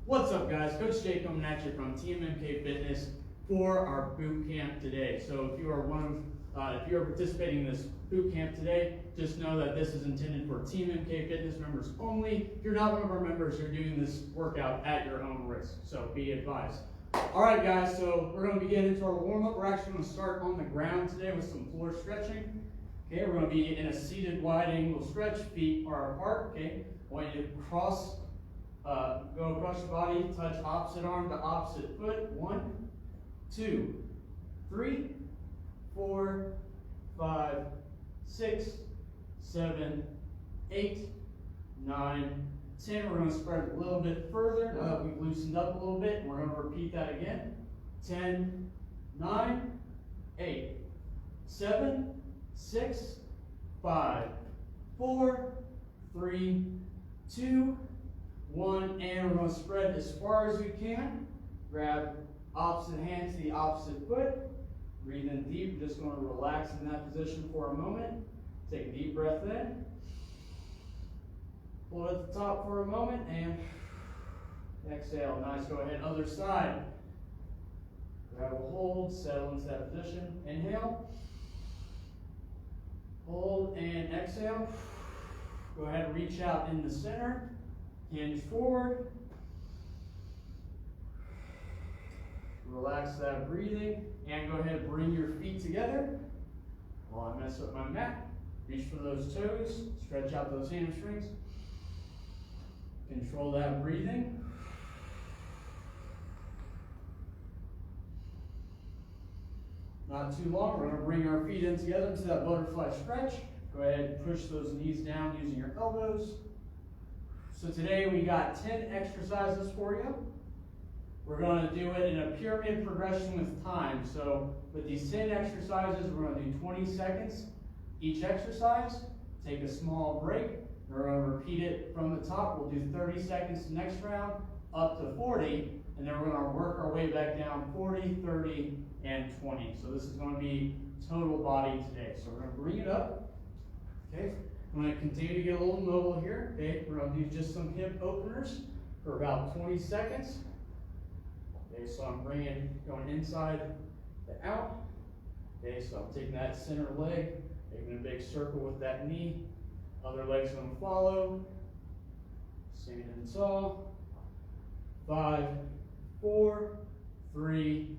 What's up, guys? Coach Jay coming at you from TMMKFitness for our boot camp today. So if you are if you are participating in this boot camp today, just know that this is intended for TMMKFitness members only. If you're not one of our members, you're doing this workout at your own risk. So be advised. All right, guys. So we're going to begin into our warm up. We're actually going to start on the ground today with some floor stretching. Okay, we're going to be in a seated wide angle stretch. Feet are apart. Okay, I want you to go across your body, touch opposite arm to opposite foot. 1, 2, 3, 4, 5, 6, 7, 8, 9, 10. We're going to spread a little bit further now that we've loosened up a little bit, and we're going to repeat that again. 10, 9, 8, 7, 6, 5, 4, 3, 2, 1, and we're going to spread as far as we can. Grab opposite hand to the opposite foot. Breathe in deep. We're just going to relax in that position for a moment. Take a deep breath in. Pull it at the top for a moment and exhale. Nice. Go ahead. Other side. Grab a hold. Settle into that position. Inhale. Hold and exhale. Go ahead and reach out in the center. Hinge forward. Relax that breathing. And go ahead and bring your feet together. While I mess up my mat, reach for those toes. Stretch out those hamstrings. Control that breathing. Not too long. We're going to bring our feet in together into that butterfly stretch. Go ahead and push those knees down using your elbows. So today we got 10 exercises for you. We're going to do it in a pyramid progression with time. So with these 10 exercises, we're going to do 20 seconds each exercise. Take a small break. We're going to repeat it from the top. We'll do 30 seconds the next round, up to 40, and then we're going to work our way back down 40, 30, and 20. So this is going to be total body today. So we're going to bring it up. Okay. I'm going to continue to get a little mobile here. Okay, we're going to do just some hip openers for about 20 seconds. Okay, so I'm going inside to out. Okay, so I'm taking that center leg, making a big circle with that knee. Other leg's going to follow. Standing tall. 5, 4, 3,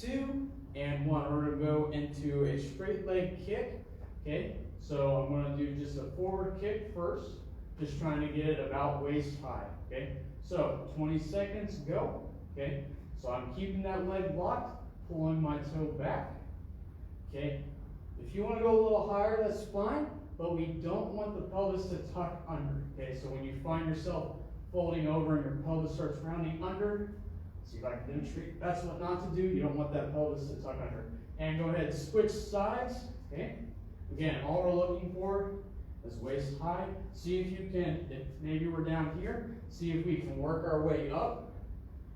2, and 1. We're going to go into a straight leg kick. Okay. So I'm going to do just a forward kick first, just trying to get it about waist high, okay? So 20 seconds, go, okay? So I'm keeping that leg blocked, pulling my toe back, okay? If you want to go a little higher, that's fine, but we don't want the pelvis to tuck under, okay? So when you find yourself folding over and your pelvis starts rounding under, see if I can demonstrate, that's what not to do. You don't want that pelvis to tuck under. And go ahead, switch sides, okay? Again, all we're looking for is waist high. See if you can, if maybe we're down here, see if we can work our way up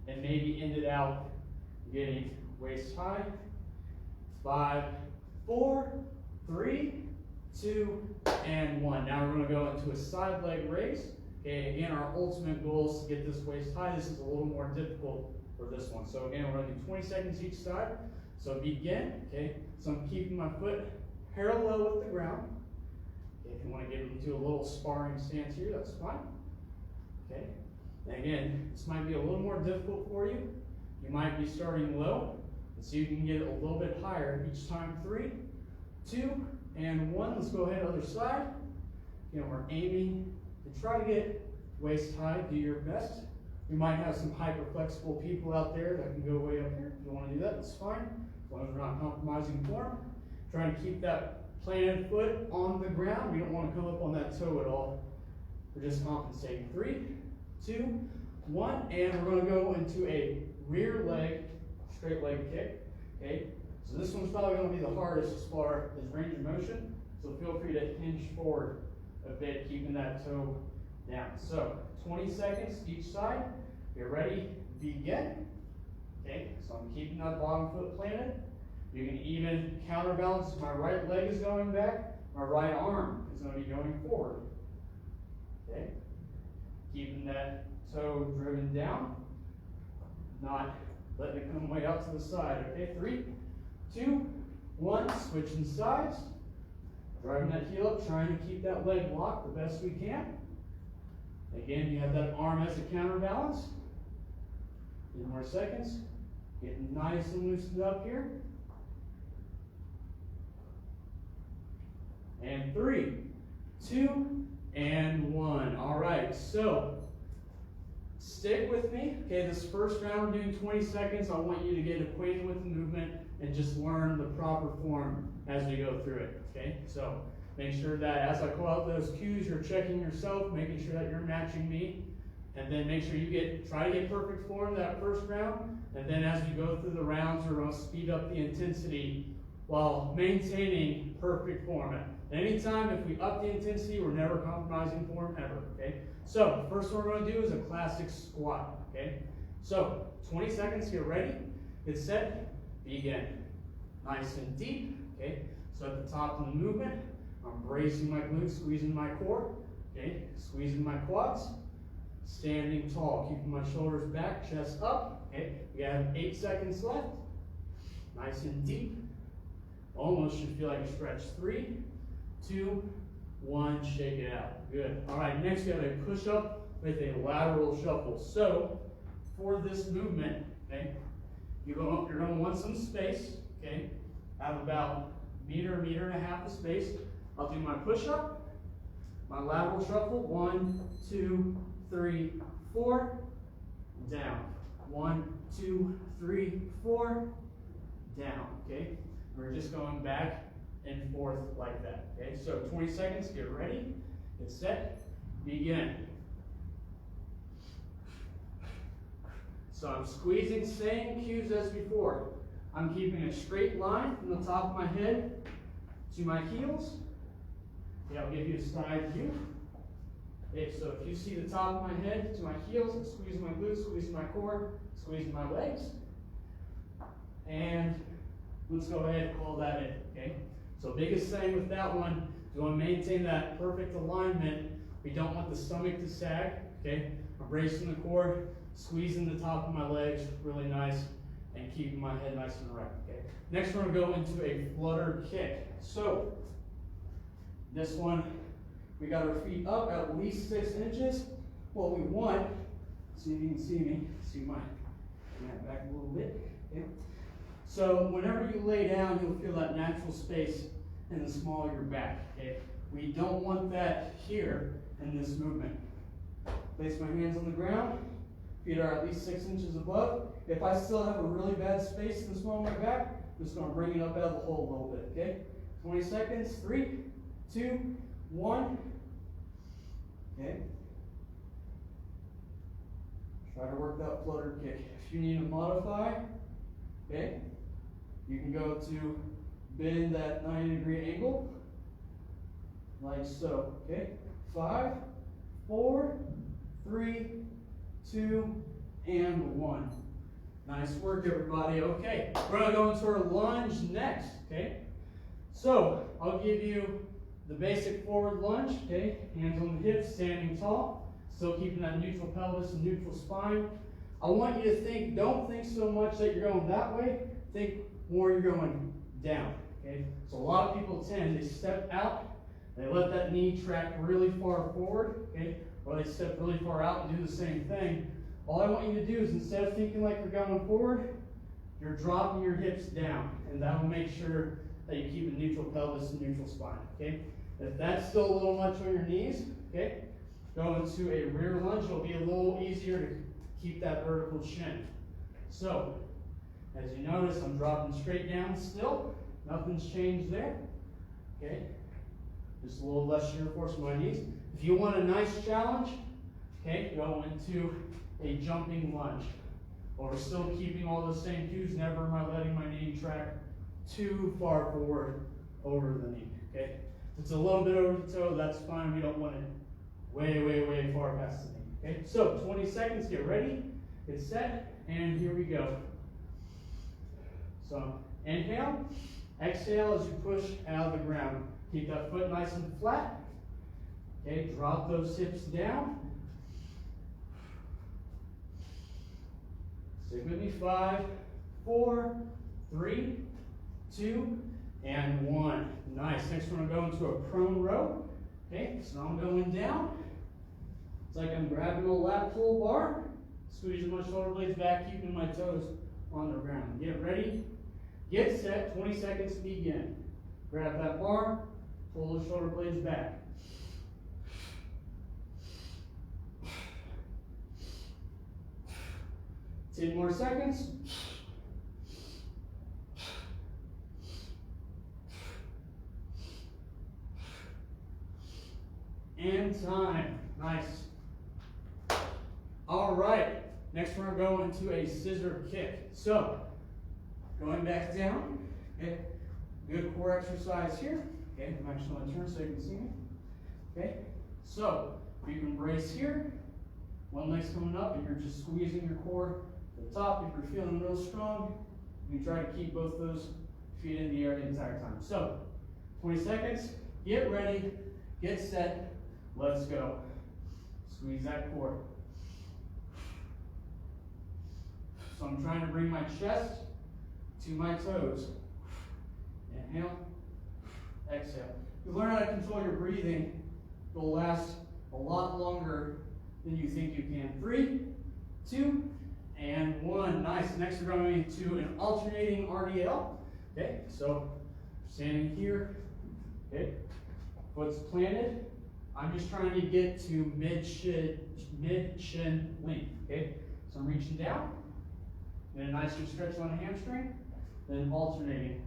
and maybe end it out getting waist high. 5, 4, 3, 2, and 1. Now we're going to go into a side leg raise. Okay, again, our ultimate goal is to get this waist high. This is a little more difficult for this one. So again, we're going to do 20 seconds each side. So begin, okay? So I'm keeping my foot parallel with the ground. Okay, if you want to get into a little sparring stance here, that's fine. Okay. And again, this might be a little more difficult for you. You might be starting low. Let's see if you can get it a little bit higher each time. 3, 2, and 1. Let's go ahead other side. Again, we're aiming to try to get waist high. Do your best. You might have some hyper flexible people out there that can go way up here. If you want to do that, that's fine. As long as we're not compromising form. Trying to keep that planted foot on the ground. We don't want to come up on that toe at all. We're just compensating. 3, 2, 1, and we're going to go into a rear leg, straight leg kick. Okay, so this one's probably going to be the hardest as far as range of motion. So feel free to hinge forward a bit, keeping that toe down. So 20 seconds each side. Get ready, begin. Okay, so I'm keeping that bottom foot planted. You can even counterbalance. My right leg is going back. My right arm is going to be going forward. Okay? Keeping that toe driven down, not letting it come way out to the side. Okay, 3, 2, 1, switching sides. Driving that heel up, trying to keep that leg locked the best we can. Again, you have that arm as a counterbalance. 10 more seconds. Getting nice and loosened up here. And 3, 2, and 1. All right, so stick with me. Okay, this first round we're doing 20 seconds. I want you to get acquainted with the movement and just learn the proper form as we go through it. Okay, so make sure that as I call out those cues, you're checking yourself, making sure that you're matching me, and then make sure you try to get perfect form that first round. And then as we go through the rounds, we're going to speed up the intensity while maintaining perfect form. At any time, if we up the intensity, we're never compromising form ever. Okay. So first one we're going to do is a classic squat. Okay. So 20 seconds. Get ready. Get set. Begin. Nice and deep. Okay. So at the top of the movement, I'm bracing my glutes, squeezing my core. Okay. Squeezing my quads. Standing tall, keeping my shoulders back, chest up. Okay. We have 8 seconds left. Nice and deep. Almost should feel like a stretch. 3, 2, 1, shake it out. Good. All right, next we have a push-up with a lateral shuffle. So for this movement, okay, you're going to want some space. Okay, I have about meter and a half of space. I'll do my push-up, my lateral shuffle. 1, 2, 3, 4, down. 1, 2, 3, 4, down. Okay, we're just going back and forth like that. Okay, so 20 seconds, get ready, get set, begin. So I'm squeezing, same cues as before. I'm keeping a straight line from the top of my head to my heels. Okay, I'll give you a side view. Okay, so if you see the top of my head to my heels, I'm squeezing my glutes, squeezing my core, squeezing my legs. And let's go ahead and call that in. Okay. So biggest thing with that one, you want to maintain that perfect alignment. We don't want the stomach to sag. Okay, I'm bracing the core, squeezing the top of my legs really nice, and keeping my head nice and erect. Okay. Next, we're going to go into a flutter kick. So this one, we got our feet up at least 6 inches. What we want, see if you can see me. See my back a little bit. Okay. So whenever you lay down, you'll feel that natural space in the small of your back. Okay? We don't want that here in this movement. Place my hands on the ground. Feet are at least 6 inches above. If I still have a really bad space in the small of my back, I'm just going to bring it up out of the hole a little bit. Okay? 20 seconds. 3, 2, 1. Okay? Try to work that flutter kick. If you need to modify, okay, you can go to bend that 90-degree angle, like so. Okay, 5, 4, 3, 2, and 1. Nice work, everybody. Okay, we're gonna go into our lunge next. Okay, so I'll give you the basic forward lunge. Okay, hands on the hips, standing tall, still keeping that neutral pelvis and neutral spine. I want you to think, don't think so much that you're going that way, think more you're going down, okay? So a lot of people they step out, they let that knee track really far forward, okay? Or they step really far out and do the same thing. All I want you to do is instead of thinking like you're going forward, you're dropping your hips down, and that will make sure that you keep a neutral pelvis and neutral spine, okay? If that's still a little much on your knees, okay, go into a rear lunge. It'll be a little easier to keep that vertical chin. So, as you notice, I'm dropping straight down still. Nothing's changed there. Okay? Just a little less shear force on my knees. If you want a nice challenge, okay, go into a jumping lunge. But we're still keeping all the same cues. Never am I letting my knee track too far forward over the knee. Okay? If it's a little bit over the toe, that's fine. We don't want it way far past the knee. Okay, so 20 seconds, get ready, get set, and here we go. So inhale, exhale as you push out of the ground. Keep that foot nice and flat. Okay, drop those hips down. Stick with me. 5, 4, 3, 2, and 1. Nice. Next, we're going to go into a prone row. Okay, so I'm going down. It's like I'm grabbing a lat pull bar, squeezing my shoulder blades back, keeping my toes on the ground. Get ready, get set, 20 seconds to begin. Grab that bar, pull the shoulder blades back. Ten more seconds. And time. Nice. All right. Next, we're going to go into a scissor kick. So, going back down. Okay. Good core exercise here. Okay. I'm actually going to turn so you can see me. Okay. So, you can brace here. One leg's coming up, and you're just squeezing your core to the top. If you're feeling real strong, you can try to keep both those feet in the air the entire time. So, 20 seconds. Get ready. Get set. Let's go. Squeeze that core. So I'm trying to bring my chest to my toes. Inhale, exhale. You learn how to control your breathing. It'll last a lot longer than you think you can. 3, 2, and 1. Nice. Next, we're going into an alternating RDL. Okay, so standing here. Okay, foot's planted. I'm just trying to get to mid-shin length. Okay, so I'm reaching down. Then a nice stretch on the hamstring. Then alternating.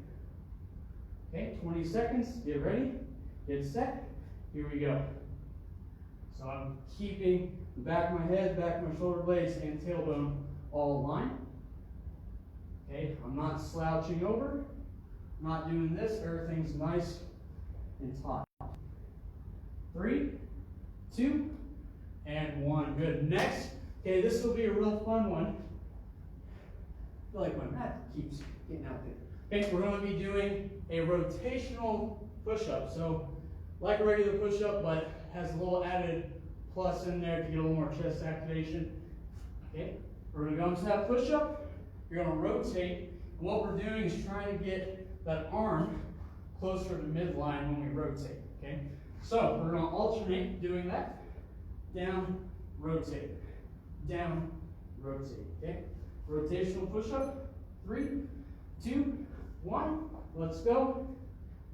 Okay, 20 seconds. Get ready. Get set. Here we go. So I'm keeping the back of my head, back of my shoulder blades, and tailbone all aligned. Okay, I'm not slouching over. I'm not doing this. Everything's nice and taut. 3, 2, and 1. Good. Next, okay, this will be a real fun one. I feel like my mat keeps getting out there. Okay, we're going to be doing a rotational push-up. So, like a regular push-up, but has a little added plus in there to get a little more chest activation. Okay, we're going to go into that push-up. You're going to rotate. And what we're doing is trying to get that arm closer to midline when we rotate. Okay. So we're going to alternate doing that. Down, rotate. Down, rotate. Okay? Rotational push-up. 3, 2, 1. Let's go.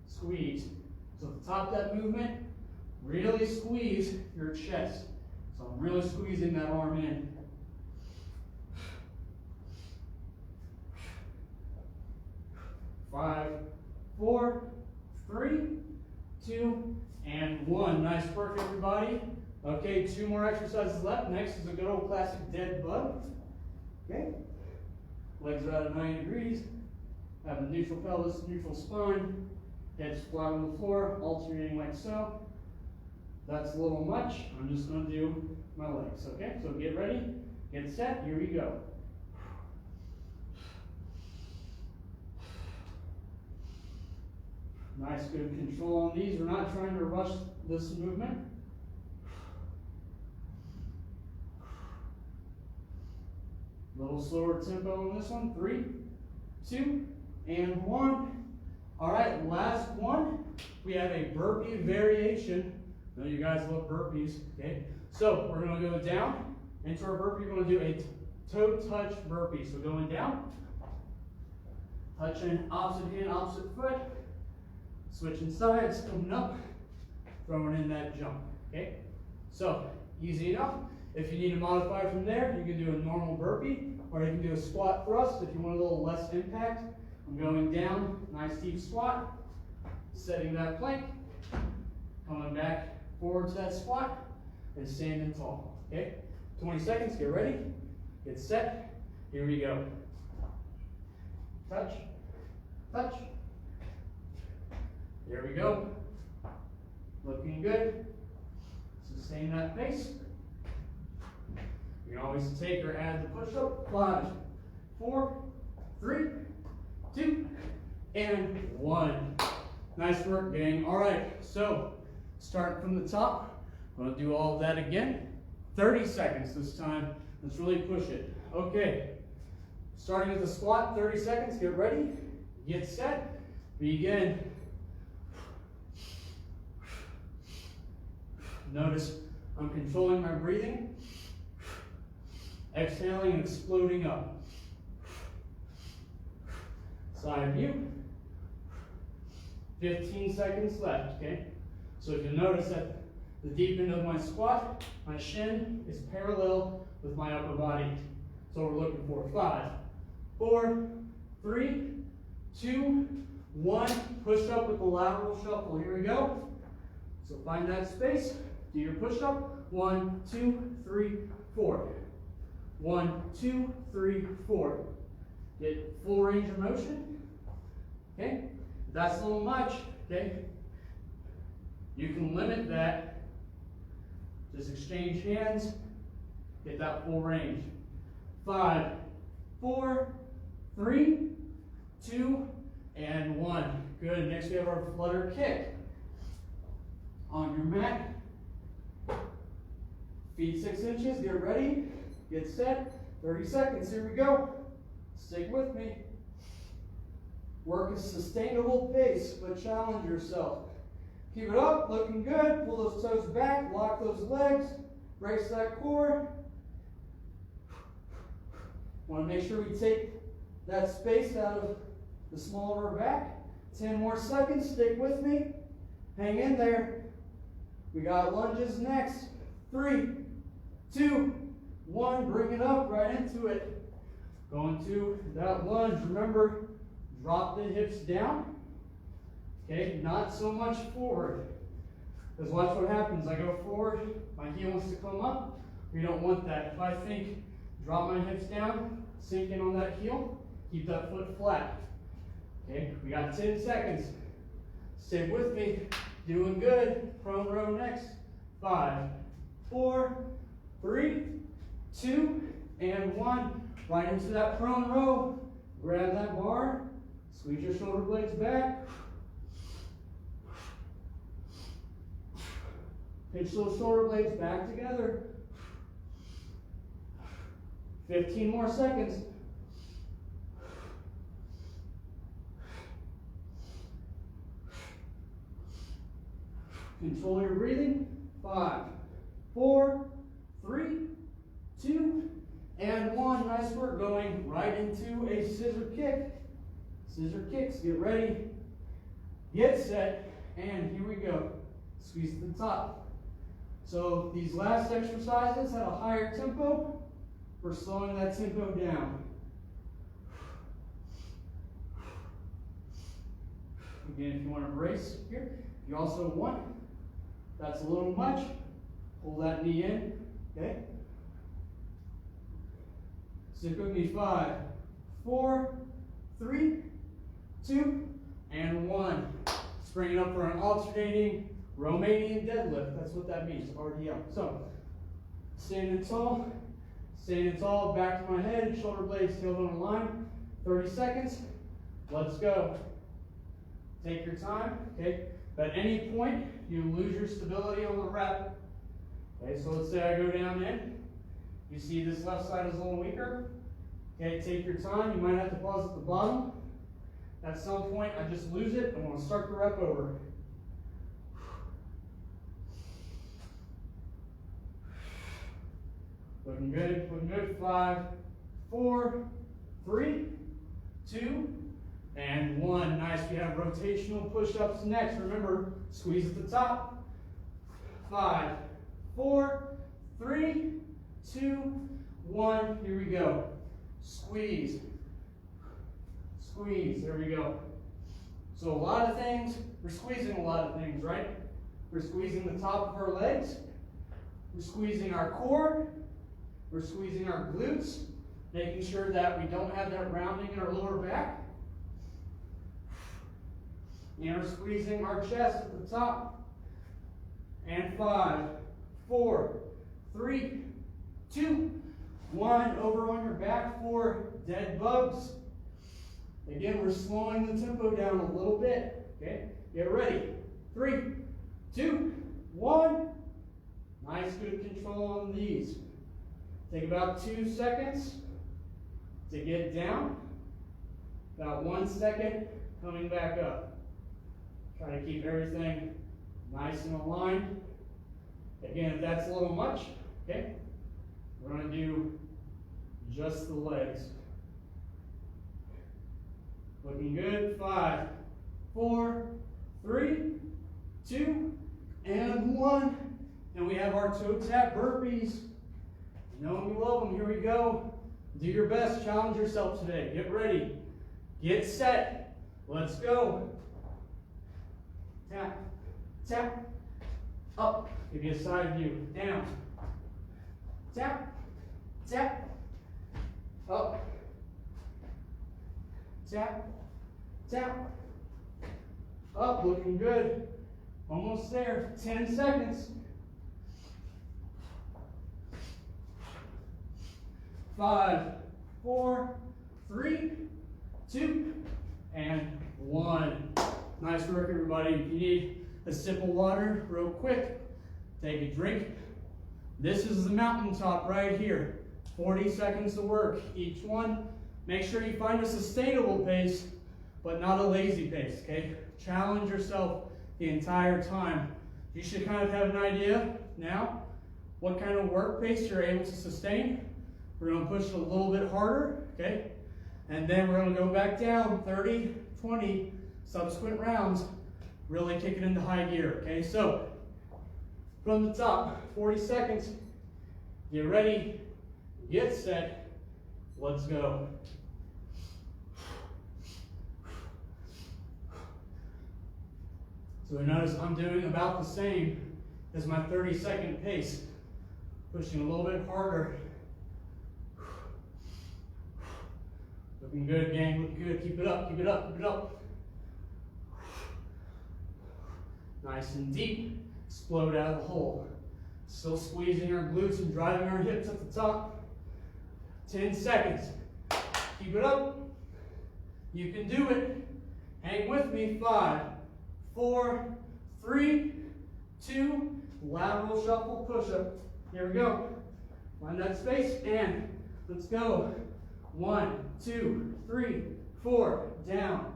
Squeeze. So at the top of that movement, really squeeze your chest. So I'm really squeezing that arm in. Five, 4, 3, 2, and 1. Nice work, everybody. Okay, 2 more exercises left. Next is a good old classic dead bug. Okay. Legs are out at 90 degrees. Have a neutral pelvis, neutral spine. Head flat on the floor, alternating like so. That's a little much. I'm just going to do my legs. Okay, so get ready, get set. Here we go. Nice, good control on these. We're not trying to rush this movement. A little slower tempo on this one. 3, 2, and 1. All right, last one. We have a burpee variation. I know you guys love burpees, okay? So we're going to go down into our burpee. We're going to do a toe touch burpee. So going down, touching opposite hand, opposite foot. Switching sides, coming up, throwing in that jump, okay? So, easy enough. If you need to modify from there, you can do a normal burpee, or you can do a squat thrust if you want a little less impact. I'm going down, nice deep squat, setting that plank, coming back forward to that squat, and standing tall, okay? 20 seconds, get ready, get set, here we go. Touch, touch. There we go. Looking good. Sustain that pace. You can always take or add the push-up. 5, 4, 3, 2, and 1. Nice work, gang. All right, so start from the top. I'm going to do all of that again. 30 seconds this time. Let's really push it. Okay, Starting with the squat, 30 seconds, get ready, get set, begin. Notice I'm controlling my breathing, exhaling and exploding up. Side view. 15 seconds left, okay? So if you notice that the deep end of my squat, my shin is parallel with my upper body. So we're looking for 5, 4, 3, 2, 1. Push up with the lateral shuffle. Here we go. So find that space. Do your push up. 1, 2, 3, 4. 1, 2, 3, 4. Get full range of motion. Okay? If that's a little much, okay? You can limit that. Just exchange hands. Get that full range. 5, 4, 3, 2, and 1. Good. Next we have our flutter kick. On your mat. Feet 6 inches. Get ready. Get set. 30 seconds. Here we go. Stick with me. Work a sustainable pace, but challenge yourself. Keep it up. Looking good. Pull those toes back. Lock those legs. Brace that core. Want to make sure we take that space out of the small of our back. 10 more seconds. Stick with me. Hang in there. We got lunges next. 3, 2, 1. Bring it up right into it. Going to that lunge. Remember, drop the hips down. Okay, not so much forward. Because watch what happens. I go forward, my heel wants to come up. We don't want that. If I think, drop my hips down, sink in on that heel, keep that foot flat. Okay, we got 10 seconds. Stay with me. Doing good. Prone row next. 5, 4, 3, 2, and 1. Right into that prone row. Grab that bar. Squeeze your shoulder blades back. Pinch those shoulder blades back together. 15 more seconds. Control your breathing. 5, 4, 3, 2, and 1. Nice work. Going right into a scissor kick. Scissor kicks. Get ready. Get set. And here we go. Squeeze to the top. So these last exercises had a higher tempo. We're slowing that tempo down. Again, if you want to brace here, you also want, that's a little much, pull that knee in, okay? Stick with me. 5, 4, 3, 2, and 1. Let's bring it up for an alternating Romanian deadlift. That's what that means, RDL. So, standing tall, back to my head, shoulder blades tailbone in line. 30 seconds. Let's go. Take your time, okay? But at any point, you lose your stability on the rep. Okay, so let's say I go down in. You see this left side is a little weaker. Okay, take your time. You might have to pause at the bottom. At some point, I just lose it. I want to start the rep over. Looking good, looking good. 5, 4, 3, 2, and 1. Nice. We have rotational push-ups next. Remember, squeeze at the top. 5, 4, 3, 2, 1. Here we go. Squeeze. Squeeze. There we go. So a lot of things, we're squeezing a lot of things, right? We're squeezing the top of our legs. We're squeezing our core. We're squeezing our glutes, making sure that we don't have that rounding in our lower back. And we're squeezing our chest at the top. And 5, 4, 3, 2, 1. Over on your back for dead bugs. Again, we're slowing the tempo down a little bit. Okay, get ready. 3, 2, 1. Nice, good control on these. Take about 2 seconds. to get down. About 1 second coming back up. Try to keep everything nice and aligned. Again, if that's a little much, okay, we're going to do just the legs. Looking good. 5, 4, 3, 2, and 1. And we have our toe tap burpees. You know we love them. Here we go. Do your best. Challenge yourself today. Get ready. Get set. Let's go. Tap, tap, up. Give you a side view. Down. Tap, tap, up. Tap, tap, up. Looking good. Almost there. 10 seconds. 5, 4, 3, 2, and 1. Nice work, everybody. If you need a sip of water real quick, take a drink. This is the mountaintop right here. 40 seconds to work each one. Make sure you find a sustainable pace, but not a lazy pace, okay? Challenge yourself the entire time. You should kind of have an idea now what kind of work pace you're able to sustain. We're going to push it a little bit harder, okay? And then we're going to go back down 30, 20 subsequent rounds, really kick it into high gear, okay? So, from the top, 40 seconds, get ready, get set, let's go. So notice I'm doing about the same as my 30-second pace, pushing a little bit harder. Looking good, gang, looking good. Keep it up, keep it up, keep it up. Nice and deep. Explode out of the hole. Still squeezing our glutes and driving our hips at the top. 10 seconds. Keep it up. You can do it. Hang with me. 5, 4, 3, 2, lateral shuffle push-up. Here we go. Find that space and let's go. 1, 2, 3, 4, down.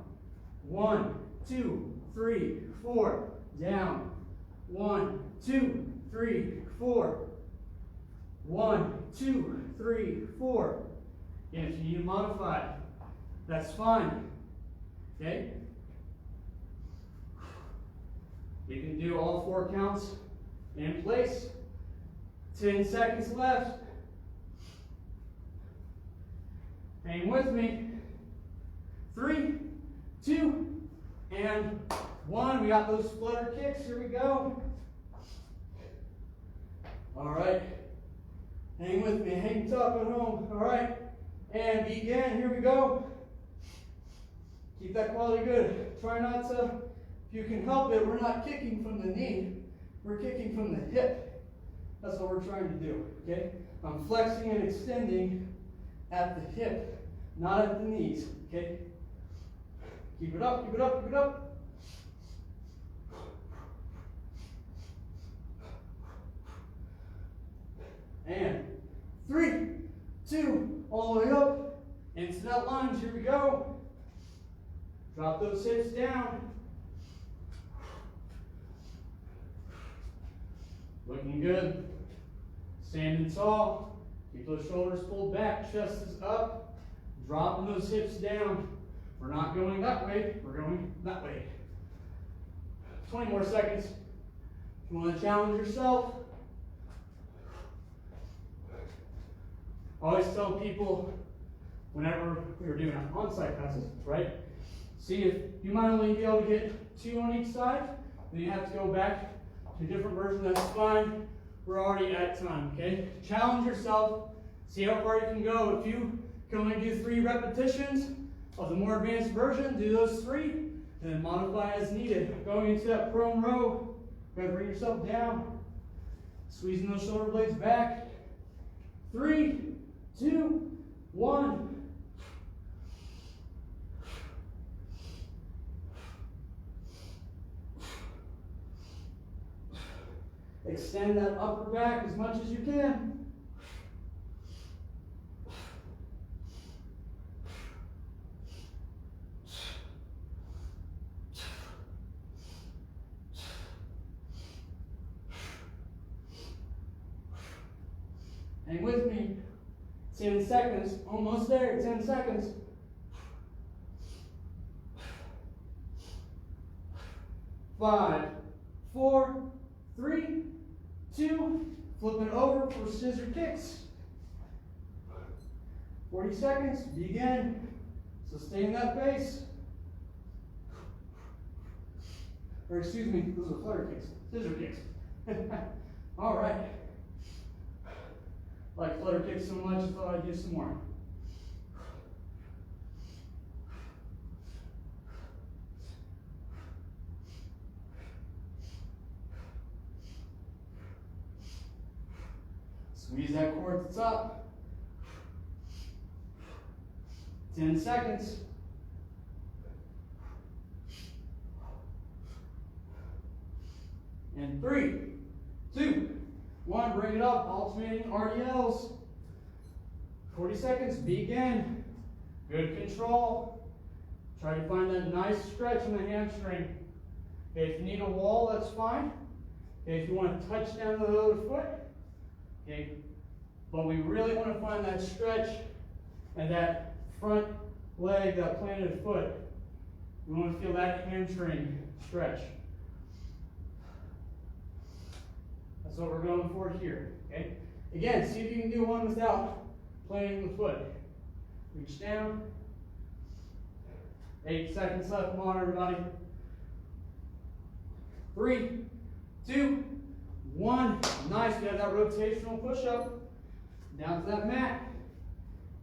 1, 2, 3, 4, down. 1, 2, 3, 4. 1, 2, 3, 4. And if you need to modify, that's fine. Okay? You can do all 4 counts in place. 10 seconds left. Hang with me. 3, 2, and 1. We got those flutter kicks. Here we go. All right. Hang with me. Hang tough at home. All right. And begin. Here we go. Keep that quality good. Try not to, if you can help it, we're not kicking from the knee. We're kicking from the hip. That's what we're trying to do. Okay? I'm flexing and extending at the hip, not at the knees, okay? Keep it up, keep it up, keep it up. And 3, 2, all the way up, into that lunge, here we go. Drop those hips down. Looking good. Standing tall. Keep those shoulders pulled back, chest is up. Dropping those hips down. We're not going that way, we're going that way. 20 more seconds. If you want to challenge yourself, I always tell people whenever we were doing on-site classes, right? See, if you might only be able to get 2 on each side, then you have to go back to a different version, that's fine. We're already at time, okay? Challenge yourself, see how far you can go. If you can only do 3 repetitions of the more advanced version, do those 3, and then modify as needed. Going into that prone row, go ahead, bring yourself down. Squeezing those shoulder blades back. 3, 2, 1. Extend that upper back as much as you can. 10 seconds, almost there, 10 seconds. 5, 4, 3, 2, flip it over for scissor kicks. 40 seconds, begin. Sustain that pace. Or excuse me, those are flutter kicks, scissor kicks. All right. Like flutter kicks so much, I thought I'd do some more. Squeeze that core at the top. 10 seconds. And 3, 2, 1, bring it up, alternating RDLs. 40 seconds, begin. Good control. Try to find that nice stretch in the hamstring. Okay, if you need a wall, that's fine. Okay, if you want to touch down the other foot, okay, but we really want to find that stretch and that front leg, that planted foot. We want to feel that hamstring stretch. That's what we're going for here, okay? Again, see if you can do one without planting the foot. Reach down. 8 seconds left, come on everybody. 3, 2, 1. Nice, you have that rotational push-up. Down to that mat.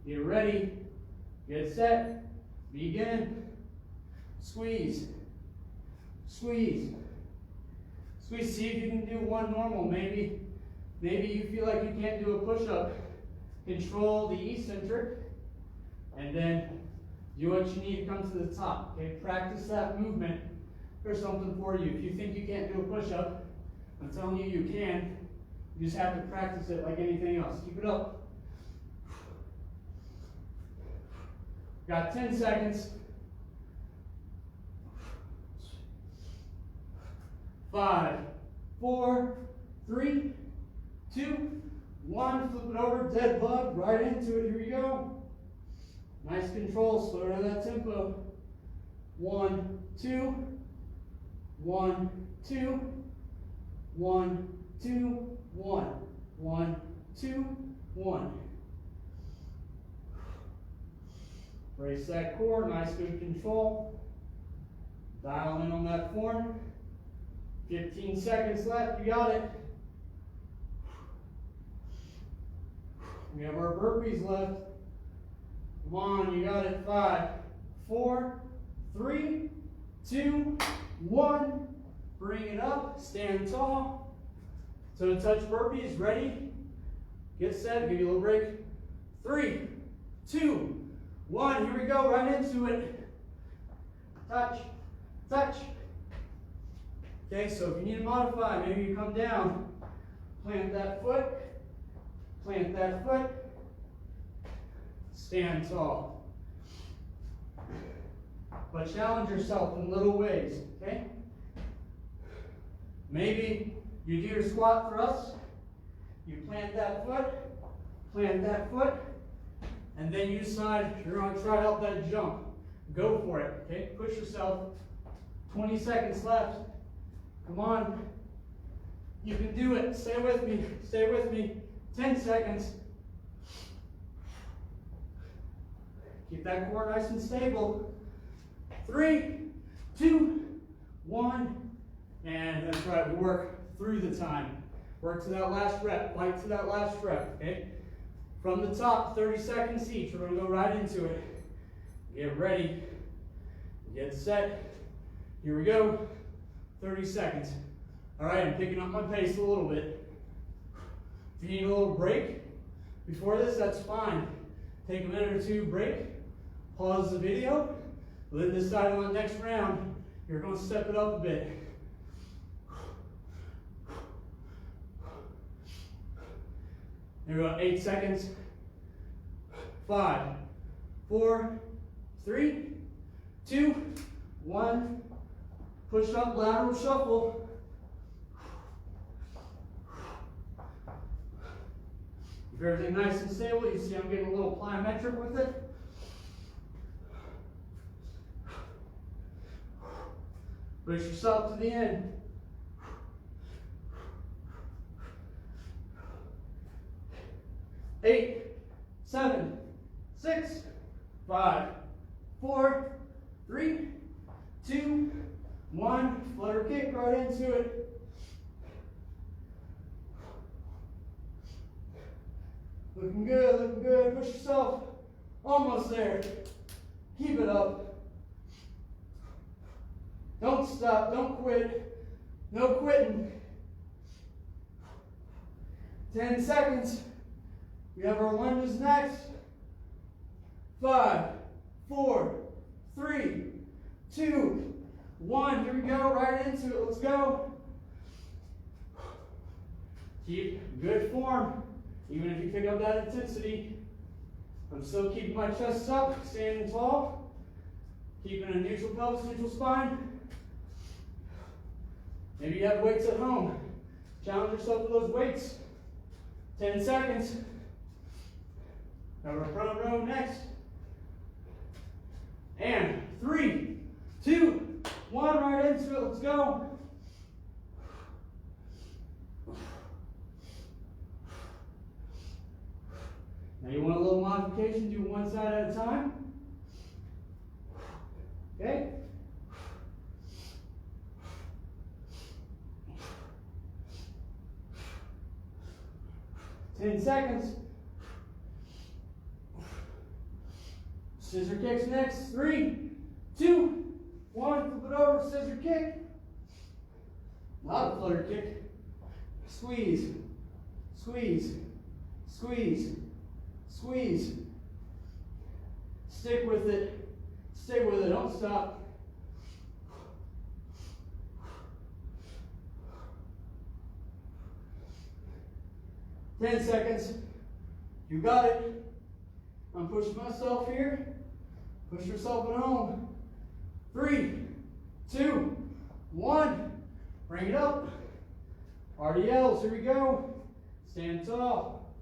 Get ready. Get set. Begin. Squeeze. Squeeze. Squeeze. See if you can do one normal. Maybe you feel like you can't do a push-up. Control the eccentric. And then do what you need to come to the top. Okay? Practice that movement. There's something for you. If you think you can't do a push-up, I'm telling you, you can. You just have to practice it like anything else. Keep it up. Got 10 seconds. 5, 4, 3, 2, 1. Flip it over, dead bug, right into it. Here we go. Nice control, slow down that tempo. 1, 2, 1, 2, 1, 2, 1, 1, 2, 1. Brace that core, nice good control. Dial in on that form. 15 seconds left, you got it. We have our burpees left. Come on, you got it. 5, 4, 3, 2, 1. Bring it up, stand tall. So to touch burpees, ready? Get set, give you a little break. 3, 2, 1, here we go, right into it. Touch, touch. Okay, so if you need to modify, maybe you come down, plant that foot, stand tall. But challenge yourself in little ways, okay? Maybe you do your squat thrust, you plant that foot, and then you decide you're going to try out that jump. Go for it, okay? Push yourself. 20 seconds left. Come on. You can do it. Stay with me. Stay with me. 10 seconds. Keep that core nice and stable. 3, 2, 1. And that's right. We work through the time. Work to that last rep. Fight to that last rep. Okay? From the top, 30 seconds each. We're going to go right into it. Get ready. Get set. Here we go. 30 seconds. All right, I'm picking up my pace a little bit. If you need a little break before this, that's fine. Take a minute or two break. Pause the video. Then decide on the next round. You're going to step it up a bit. There we go, 8 seconds. 5, 4, 3, 2, 1. Push up, lateral shuffle. Keep everything nice and stable. You see I'm getting a little plyometric with it. Push yourself to the end. 8, 7, 6, 5, 4, 3, 2, 1. Flutter kick right into it. Looking good, looking good. Push yourself. Almost there. Keep it up. Don't stop, don't quit. No quitting. 10 seconds. We have our lunges next. 5, 4, 3, 2, 1. Here we go, right into it. Let's go. Keep good form. Even if you pick up that intensity, I'm still keeping my chest up, standing tall, keeping a neutral pelvis, neutral spine. Maybe you have weights at home. Challenge yourself with those weights. 10 seconds. Have our prone row next. And 3, 2, 1, right into it. Let's go. Now you want a little modification, do one side at a time. Okay? Ten seconds. Scissor kicks next. 3, 2, 1. Flip it over. Scissor kick. Not a flutter kick. Squeeze. Squeeze. Squeeze. Squeeze. Stick with it. Stay with it. Don't stop. Ten seconds. You got it. I'm pushing myself here. Push yourself at home. 3, 2, 1. Bring it up. RDLs. Here we go. Stand tall.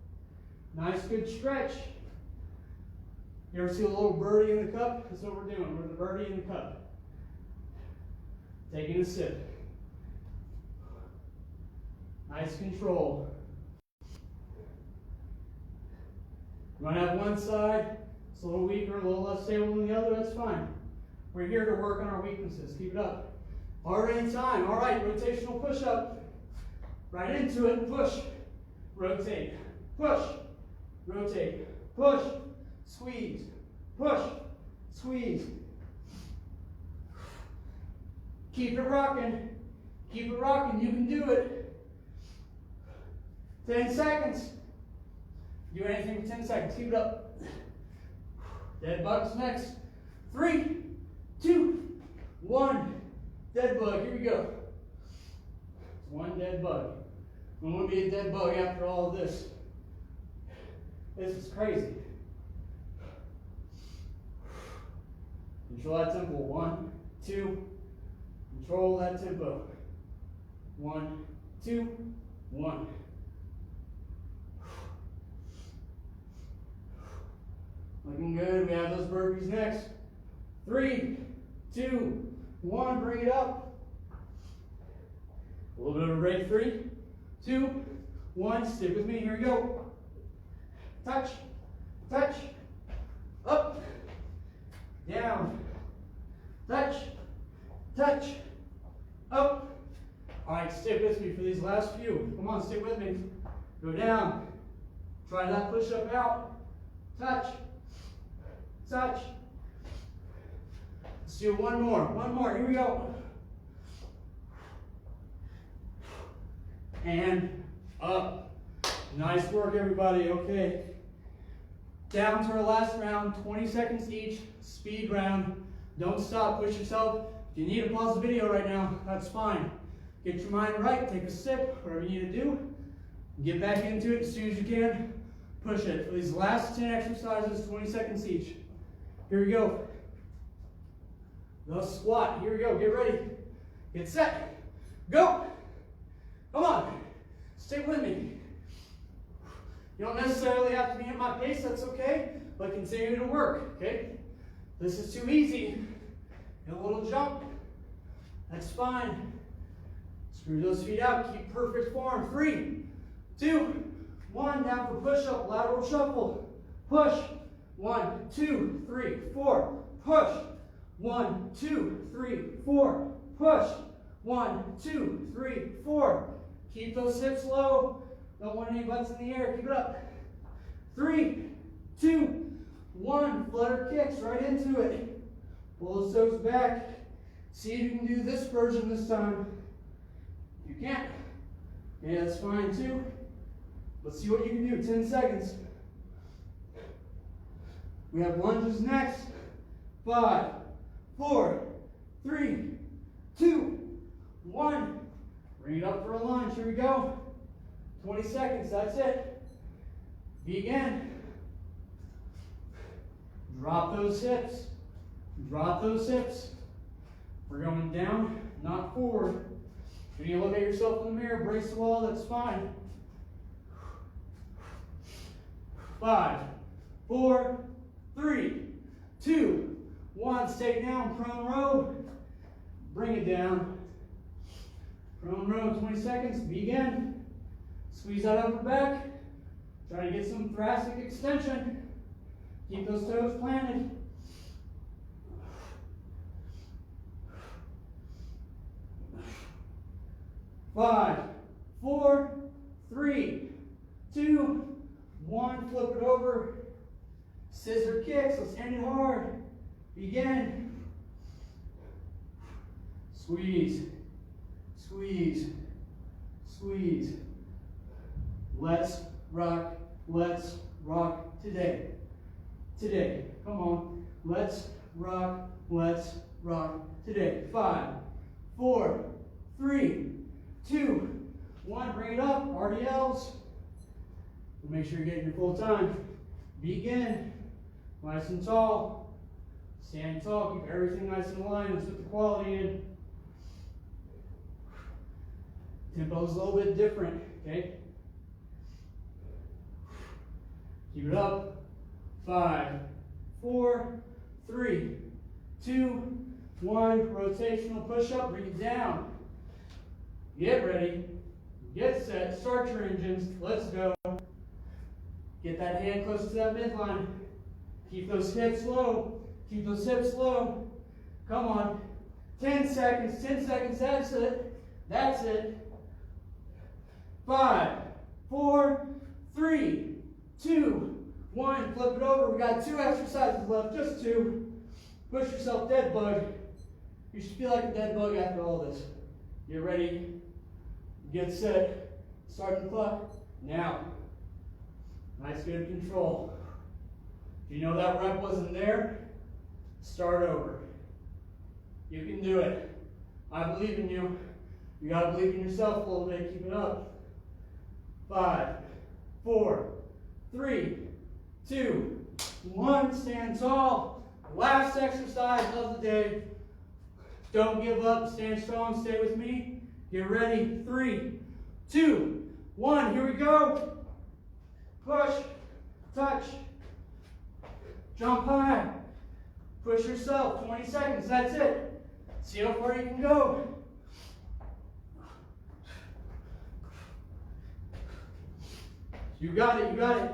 Nice, good stretch. You ever see a little birdie in the cup? That's what we're doing. We're the birdie in the cup. Taking a sip. Nice control. You might have one side, it's a little weaker, a little less stable than the other, that's fine. We're here to work on our weaknesses. Keep it up. Already in time. All right, rotational push-up. Right into it. Push. Rotate. Push. Rotate. Push. Squeeze. Push. Squeeze. Keep it rocking. Keep it rocking. You can do it. 10 seconds. Do anything for 10 seconds. Keep it up. Dead bugs next. 3, 2, 1. Dead bug. Here we go. One dead bug. I want to be a dead bug after all of this. This is crazy. Control that tempo. 1, 2. Control that tempo. 1, 2, 1. Looking good. We have those burpees next. 3, 2, 1. Bring it up. A little bit of a break. 3, 2, 1. Stick with me. Here we go. Touch. Touch. Up. Down. Touch. Touch. Up. All right, stick with me for these last few. Come on, stick with me. Go down. Try that push-up out. Touch. Touch. Let's do one more. One more. Here we go. And up. Nice work, everybody. Okay. Down to our last round. 20 seconds each. Speed round. Don't stop. Push yourself. If you need to pause the video right now, that's fine. Get your mind right. Take a sip. Whatever you need to do. Get back into it as soon as you can. Push it. For these last 10 exercises, 20 seconds each. Here we go. The squat. Here we go. Get ready. Get set. Go. Come on. Stick with me. You don't necessarily have to be at my pace, that's okay, but continue to work, okay? This is too easy. A little jump, that's fine. Screw those feet out, keep perfect form. 3, 2, 1, down for push-up, lateral shuffle. Push, 1, 2, 3, 4, push. 1, 2, 3, 4, push. 1, 2, 3, 4. Keep those hips low. Don't want any butts in the air. Keep it up. 3, 2, 1. Flutter kicks right into it. Pull those toes back. See if you can do this version this time. If you can't, yeah, that's fine too. Let's see what you can do. 10 seconds. We have lunges next. 5, 4, 3, 2, 1. Bring it up for a lunge. Here we go. 20 seconds. That's it. Begin. Drop those hips. Drop those hips. We're going down, not forward. When you look at yourself in the mirror, brace the wall, that's fine. 5, 4, 3, 2, 1. Stay down, prone row. Bring it down. Prone row, 20 seconds. Begin. Squeeze that upper back. Try to get some thoracic extension. Keep those toes planted. 5, 4, 3, 2, 1. Flip it over. Scissor kicks. Let's end it hard. Begin. Squeeze. Squeeze. Squeeze. Let's rock. Let's rock today. Today. Come on. Let's rock. Let's rock today. 5, 4, 3, 2, 1. Bring it up. RDLs. Make sure you're getting your full time. Begin. Nice and tall. Stand tall. Keep everything nice and aligned. Let's put the quality in. Tempo's a little bit different. Okay. Keep it up. 5, 4, 3, 2, 1. Rotational push-up. Bring it down. Get ready. Get set. Start your engines. Let's go. Get that hand close to that midline. Keep those hips low. Keep those hips low. Come on. 10 seconds. 10 seconds. That's it. That's it. 5, 4, 3, 2, 1. Flip it over. We got 2 exercises left. Just 2. Push yourself, dead bug. You should feel like a dead bug after all this. Get ready. Get set. Start the clock. Now. Nice, good control. If you know that rep wasn't there, start over. You can do it. I believe in you. You got to believe in yourself a little bit. Keep it up. 5, 4, 3, 2, 1. Stand tall. Last exercise of the day. Don't give up. Stand strong. Stay with me. Get ready. 3, 2, 1. Here we go. Push. Touch. Jump high. Push yourself. 20 seconds. That's it. See how far you can go. You got it. You got it.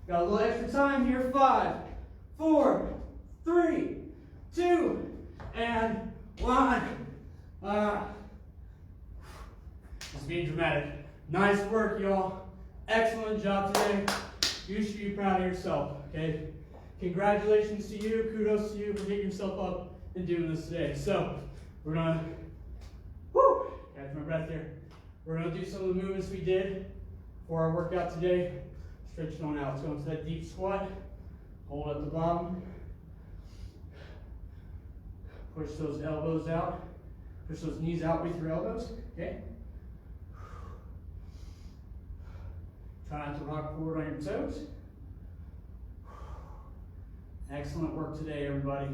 Got a little extra time here. 5, 4, 3, 2, and 1. Just being dramatic. Nice work, y'all. Excellent job today. You should be proud of yourself, okay? Congratulations to you. Kudos to you for getting yourself up and doing this today. So, we're going to, catch my breath here. We're going to do some of the movements we did for our workout today. Stretch it on out. So, into that deep squat. Hold at the bottom. Push those elbows out. Push those knees out with your elbows, okay? Try not to rock forward on your toes. Excellent work today, everybody.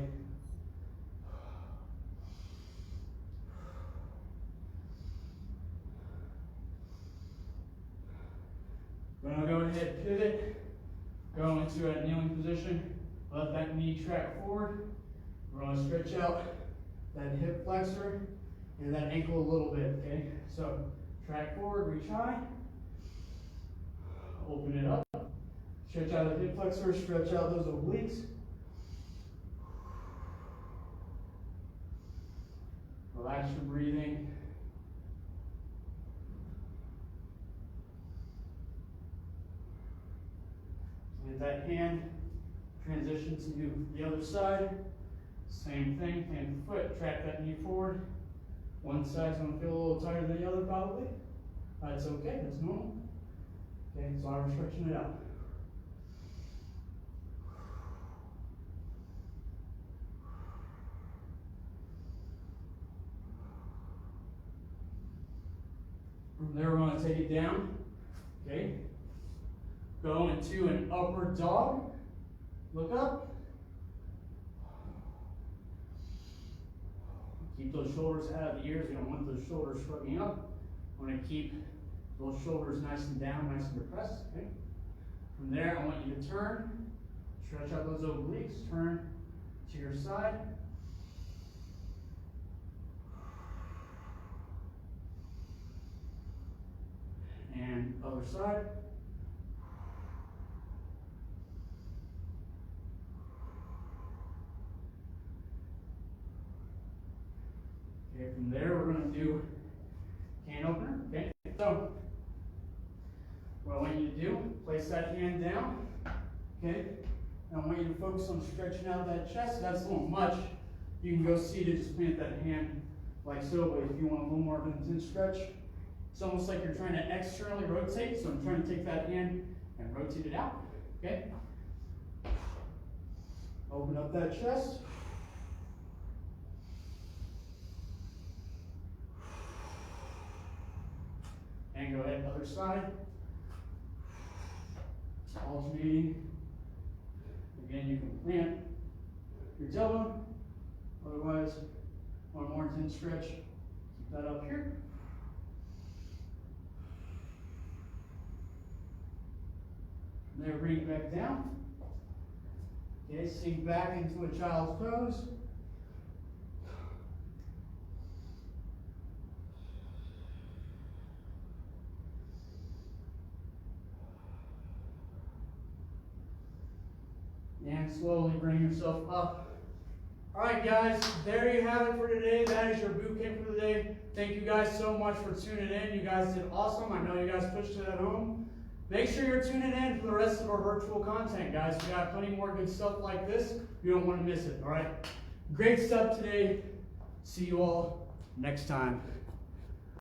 Go into a kneeling position. Let that knee track forward. We're going to stretch out that hip flexor and that ankle a little bit, okay? So track forward, reach high. Open it up. Stretch out the hip flexor, stretch out those obliques. Relax your breathing. Get that hand, transition to the other side. Same thing, hand foot, track that knee forward. One side's gonna feel a little tighter than the other probably. That's okay, that's normal. Okay, so I'm stretching it out. From there, we're going to take it down. Okay. Go into an upward dog. Look up. Keep those shoulders out of the ears. You don't want those shoulders shrugging up. You want to keep those shoulders nice and down, nice and depressed. Okay. From there, I want you to turn. Stretch out those obliques. Turn to your side. And other side. Okay, from there we're going to do can opener. Okay, so what I want you to do, place that hand down. Okay, and I want you to focus on stretching out that chest. If that's a little much, you can go seated, just plant that hand like so. But if you want a little more of an intense stretch, it's almost like you're trying to externally rotate, so I'm trying to take that hand and rotate it out, okay? Open up that chest. And go ahead, other side. Alternating. Again, you can plant your tailbone. Otherwise, one more intense stretch. Keep that up here. There, bring it back down. Okay, sink back into a child's pose. And slowly bring yourself up. All right, guys, there you have it for today. That is your boot camp for the day. Thank you guys so much for tuning in. You guys did awesome. I know you guys pushed it at home. Make sure you're tuning in for the rest of our virtual content, guys. We got plenty more good stuff like this. You don't want to miss it, all right? Great stuff today. See you all next time.